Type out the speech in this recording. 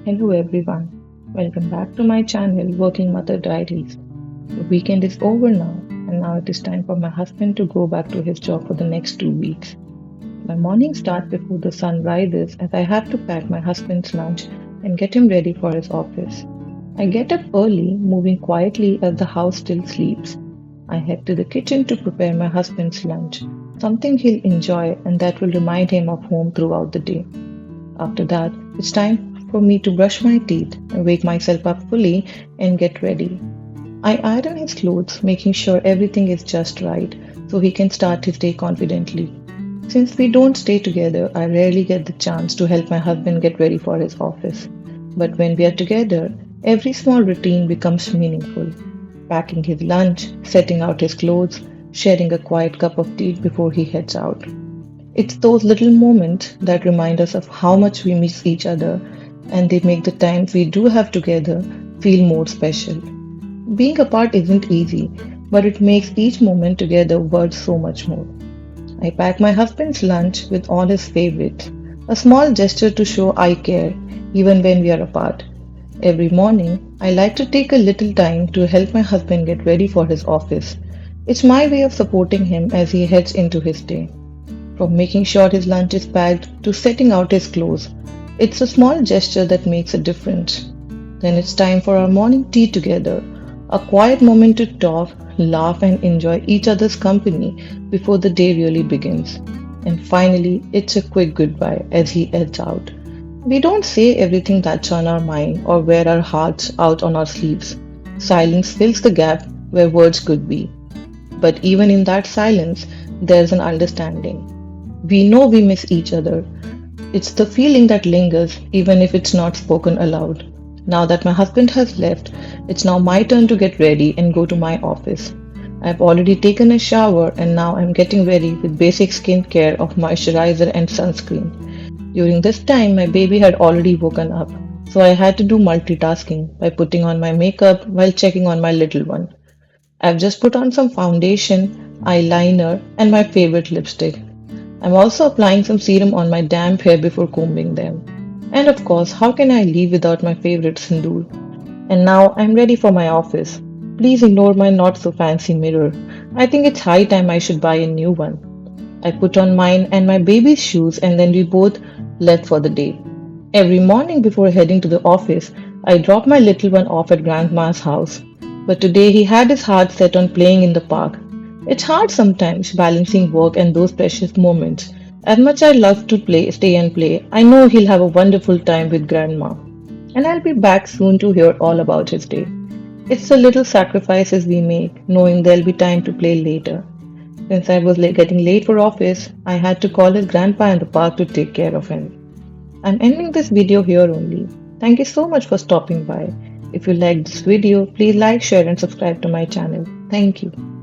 Hello everyone, welcome back to my channel Working Mother Diaries. The weekend is over now, and now it is time for my husband to go back to his job for the next 2 weeks. My mornings start before the sun rises as I have to pack my husband's lunch and get him ready for his office. I get up early, moving quietly as the house still sleeps. I head to the kitchen to prepare my husband's lunch, something he'll enjoy and that will remind him of home throughout the day. After that, it's time for me to brush my teeth and wake myself up fully and get ready. I iron his clothes, making sure everything is just right so he can start his day confidently. Since we don't stay together, I rarely get the chance to help my husband get ready for his office. But when we are together, every small routine becomes meaningful. Packing his lunch, setting out his clothes, sharing a quiet cup of tea before he heads out. It's those little moments that remind us of how much we miss each other, and they make the times we do have together feel more special. Being apart isn't easy, but it makes each moment together worth so much more. I pack my husband's lunch with all his favorites, a small gesture to show I care, even when we are apart. Every morning, I like to take a little time to help my husband get ready for his office. It's my way of supporting him as he heads into his day. From making sure his lunch is packed to setting out his clothes, it's a small gesture that makes a difference. Then it's time for our morning tea together, a quiet moment to talk, laugh, and enjoy each other's company before the day really begins. And finally, it's a quick goodbye as he heads out. We don't say everything that's on our mind or wear our hearts out on our sleeves. Silence fills the gap where words could be. But even in that silence, there's an understanding. We know we miss each other. It's the feeling that lingers even if it's not spoken aloud. Now that my husband has left, it's now my turn to get ready and go to my office. I've already taken a shower and now I'm getting ready with basic skincare of moisturizer and sunscreen. During this time, my baby had already woken up, so I had to do multitasking by putting on my makeup while checking on my little one. I've just put on some foundation, eyeliner, and my favorite lipstick. I'm also applying some serum on my damp hair before combing them. And of course, how can I leave without my favorite sindoor? And now I'm ready for my office. Please ignore my not so fancy mirror. I think it's high time I should buy a new one. I put on mine and my baby's shoes and then we both left for the day. Every morning before heading to the office, I drop my little one off at grandma's house. But today he had his heart set on playing in the park. It's hard sometimes balancing work and those precious moments. As much I love to stay and play, I know he'll have a wonderful time with grandma. And I'll be back soon to hear all about his day. It's the little sacrifices we make, knowing there'll be time to play later. Since I was getting late for office, I had to call his grandpa in the park to take care of him. I'm ending this video here only. Thank you so much for stopping by. If you liked this video, please like, share and subscribe to my channel. Thank you.